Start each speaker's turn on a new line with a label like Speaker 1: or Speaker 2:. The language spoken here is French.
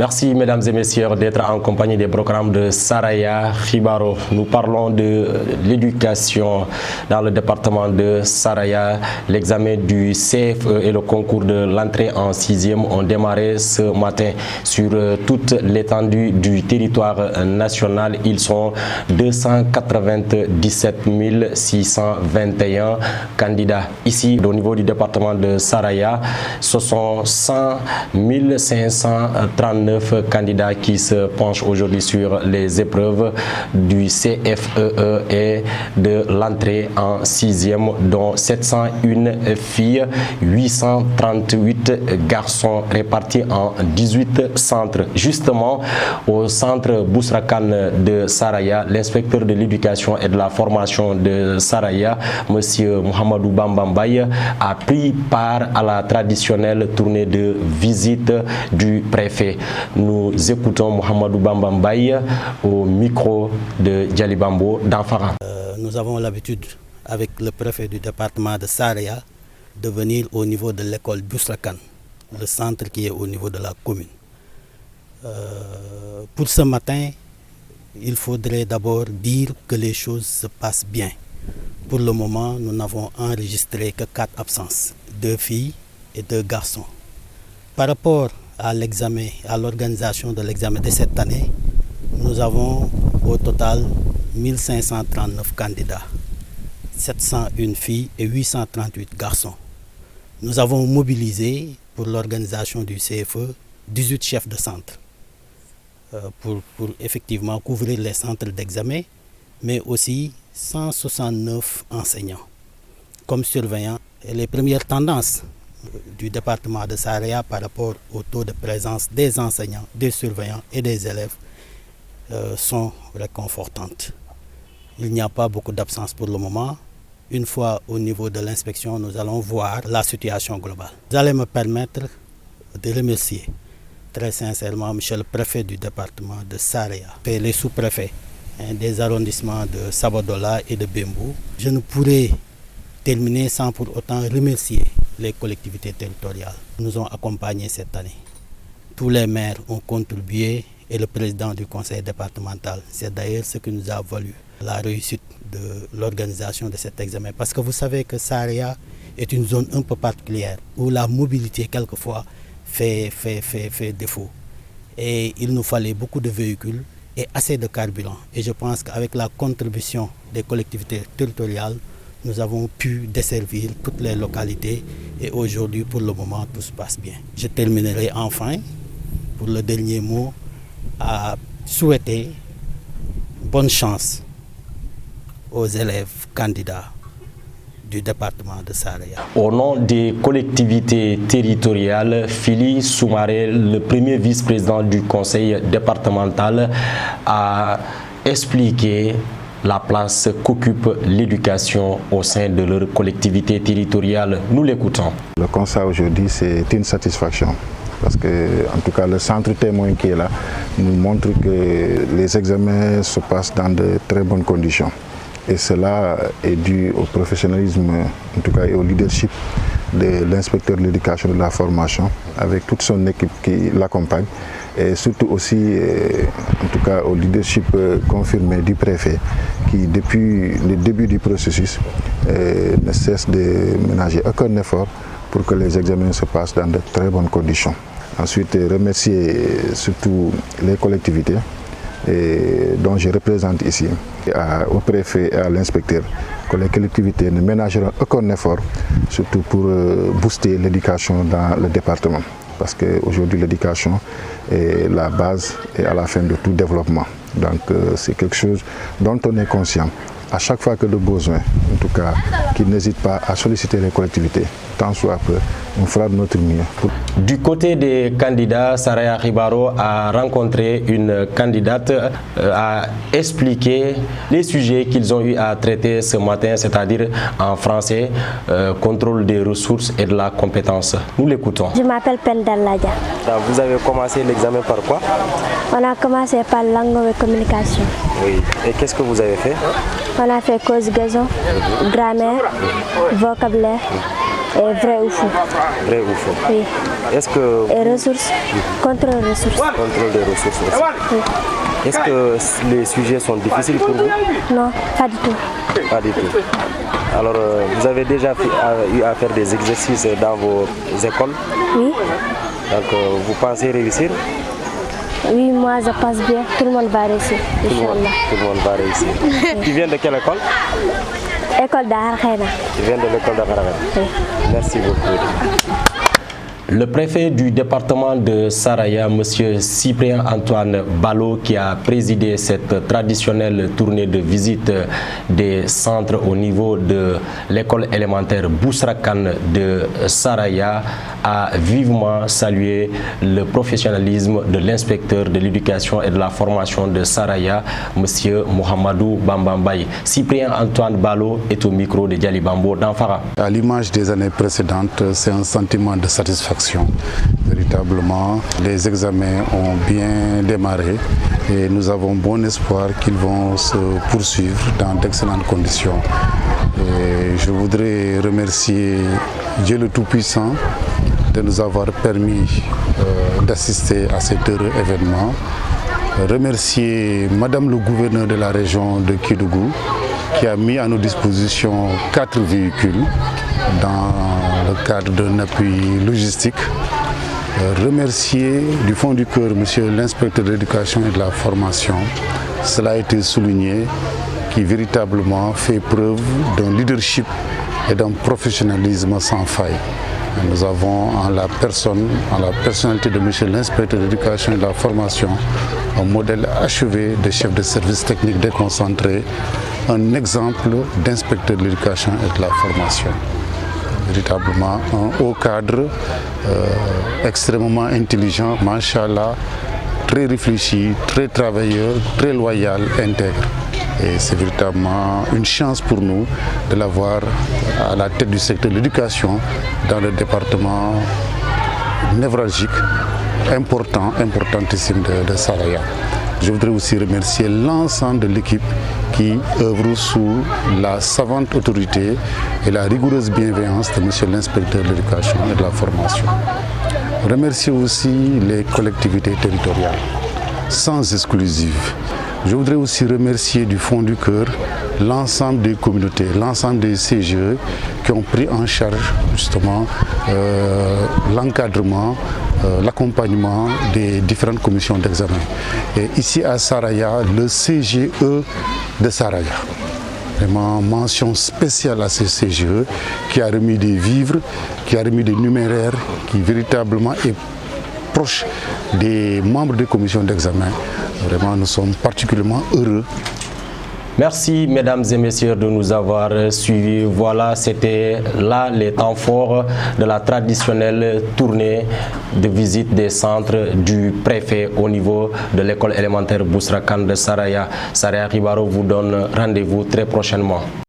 Speaker 1: Merci mesdames et messieurs d'être en compagnie des programmes de Saraya Khibaro. Nous parlons de l'éducation dans le département de Saraya. L'examen du CFE et le concours de l'entrée en 6e ont démarré ce matin sur toute l'étendue du territoire national. Ils sont 297 621 candidats. Ici, au niveau du département de Saraya, ce sont 100 539 candidats qui se penchent aujourd'hui sur les épreuves du CFEE et de l'entrée en 6e, dont 701 filles, 838 garçons répartis en 18 centres. Justement, au centre Bousrakan de Saraya, l'inspecteur de l'éducation et de la formation de Saraya, M. Mohamedou Bambambaye, a pris part à la traditionnelle tournée de visite du préfet. Nous écoutons Mohamedou Bambambaye au micro de Djalibambo d'Anfara.
Speaker 2: Nous avons l'habitude, avec le préfet du département de Saraya, de venir au niveau de l'école Bousrakan, le centre qui est au niveau de la commune. Pour ce matin, il faudrait d'abord dire que les choses se passent bien. Pour le moment, nous n'avons enregistré que 4 absences, 2 filles et 2 garçons. Par rapport à l'examen, à l'organisation de l'examen de cette année, nous avons au total 1539 candidats, 701 filles et 838 garçons. Nous avons mobilisé pour l'organisation du CFE 18 chefs de centre pour effectivement couvrir les centres d'examen, mais aussi 169 enseignants comme surveillants. Et les premières tendances du département de Saraya par rapport au taux de présence des enseignants, des surveillants et des élèves sont réconfortantes. Il n'y a pas beaucoup d'absence pour le moment. Une fois au niveau de l'inspection, nous allons voir la situation globale. Vous allez me permettre de remercier très sincèrement monsieur le préfet du département de Saraya et les sous-préfets des arrondissements de Sabodola et de Bembou. Je ne pourrais terminer sans pour autant remercier les collectivités territoriales qui nous ont accompagnés cette année. Tous les maires ont contribué et le président du conseil départemental. C'est d'ailleurs ce qui nous a valu la réussite de l'organisation de cet examen. Parce que vous savez que Saraya est une zone un peu particulière où la mobilité quelquefois fait défaut. Et il nous fallait beaucoup de véhicules et assez de carburant. Et je pense qu'avec la contribution des collectivités territoriales, nous avons pu desservir toutes les localités et aujourd'hui, pour le moment, tout se passe bien. Je terminerai enfin, pour le dernier mot, à souhaiter bonne chance aux élèves candidats du département de Saraya.
Speaker 1: Au nom des collectivités territoriales, Fili Soumaré, le premier vice-président du conseil départemental, a expliqué la place qu'occupe l'éducation au sein de leur collectivité territoriale. Nous l'écoutons.
Speaker 3: Le constat aujourd'hui, c'est une satisfaction. Parce que, en tout cas, le centre témoin qui est là nous montre que les examens se passent dans de très bonnes conditions. Et cela est dû au professionnalisme, en tout cas, et au leadership de l'inspecteur de l'éducation et de la formation, avec toute son équipe qui l'accompagne. Et surtout aussi, en tout cas, au leadership confirmé du préfet, qui depuis le début du processus ne cesse de ménager aucun effort pour que les examens se passent dans de très bonnes conditions. Ensuite, remercier surtout les collectivités dont je représente ici, au préfet et à l'inspecteur, que les collectivités ne ménageront aucun effort, surtout pour booster l'éducation dans le département. Parce qu'aujourd'hui, l'éducation est la base et à la fin de tout développement. Donc, c'est quelque chose dont on est conscient. À chaque fois que de besoin, en tout cas, qu'ils n'hésitent pas à solliciter les collectivités, tant soit peu, on fera de notre mieux.
Speaker 1: Du côté des candidats, Saraya Khibaro a rencontré une candidate, a expliqué les sujets qu'ils ont eu à traiter ce matin, c'est-à-dire en français, contrôle des ressources et de la compétence. Nous l'écoutons.
Speaker 4: Je m'appelle Pendaladja.
Speaker 1: Vous avez commencé l'examen par quoi?
Speaker 4: On a commencé par langue et communication.
Speaker 1: Oui. Et qu'est-ce que vous avez fait?
Speaker 4: On a fait cause gazon, grammaire, vocabulaire et vrai ou faux.
Speaker 1: Vrai ou faux?
Speaker 4: Oui.
Speaker 1: Est-ce que...
Speaker 4: Et ressources, contrôle ressources.
Speaker 1: Contrôle des ressources aussi.
Speaker 4: Oui.
Speaker 1: Est-ce que les sujets sont difficiles pour vous?
Speaker 4: Non, pas du tout.
Speaker 1: Pas du tout. Alors, vous avez déjà eu à faire des exercices dans vos écoles?
Speaker 4: Oui.
Speaker 1: Donc, vous pensez réussir?
Speaker 4: Oui, moi je pense bien. Tout le monde va réussir, Inch'Allah.
Speaker 1: Tout le monde va réussir. Tu viens de quelle école?
Speaker 4: École d'Arkhena.
Speaker 1: Tu viens de l'école d'Arkhena.
Speaker 4: Oui.
Speaker 1: Merci beaucoup. Le préfet du département de Saraya, M. Cyprien Antoine Balo, qui a présidé cette traditionnelle tournée de visite des centres au niveau de l'école élémentaire Bousrakan de Saraya, a vivement salué le professionnalisme de l'inspecteur de l'éducation et de la formation de Saraya, M. Mohamedou Bambambaye. Cyprien Antoine Balo est au micro de Diali Bambo d'Anfara.
Speaker 5: À l'image des années précédentes, c'est un sentiment de satisfaction. Véritablement, les examens ont bien démarré et nous avons bon espoir qu'ils vont se poursuivre dans d'excellentes conditions. Et je voudrais remercier Dieu le Tout-Puissant de nous avoir permis d'assister à cet heureux événement. Remercier Madame le gouverneur de la région de Kédougou qui a mis à nos dispositions 4 véhicules dans le cadre d'un appui logistique. Remercier du fond du cœur Monsieur l'inspecteur de l'éducation et de la formation. Cela a été souligné, qui véritablement fait preuve d'un leadership et d'un professionnalisme sans faille. Nous avons en la personnalité de Monsieur l'inspecteur de l'éducation et de la formation, un modèle achevé de chef de service technique déconcentré, un exemple d'inspecteur de l'éducation et de la formation. Véritablement un haut cadre extrêmement intelligent, machallah, très réfléchi, très travailleur, très loyal, intègre. Et c'est véritablement une chance pour nous de l'avoir à la tête du secteur de l'éducation dans le département névralgique, importantissime de Saraya. Je voudrais aussi remercier l'ensemble de l'équipe qui œuvre sous la savante autorité et la rigoureuse bienveillance de Monsieur l'inspecteur de l'éducation et de la formation. Remercier aussi les collectivités territoriales, sans exclusive. Je voudrais aussi remercier du fond du cœur l'ensemble des communautés, l'ensemble des CGE qui ont pris en charge justement l'encadrement, l'accompagnement des différentes commissions d'examen. Et ici à Saraya, le CGE de Saraya. Vraiment mention spéciale à ce CGE qui a remis des vivres, qui a remis des numéraires, qui véritablement est proche des membres des commissions d'examen. Vraiment, nous sommes particulièrement heureux.
Speaker 1: Merci mesdames et messieurs de nous avoir suivis. Voilà, c'était là les temps forts de la traditionnelle tournée de visite des centres du préfet au niveau de l'école élémentaire Bousrakan de Saraya. Saraya Ribaro vous donne rendez-vous très prochainement.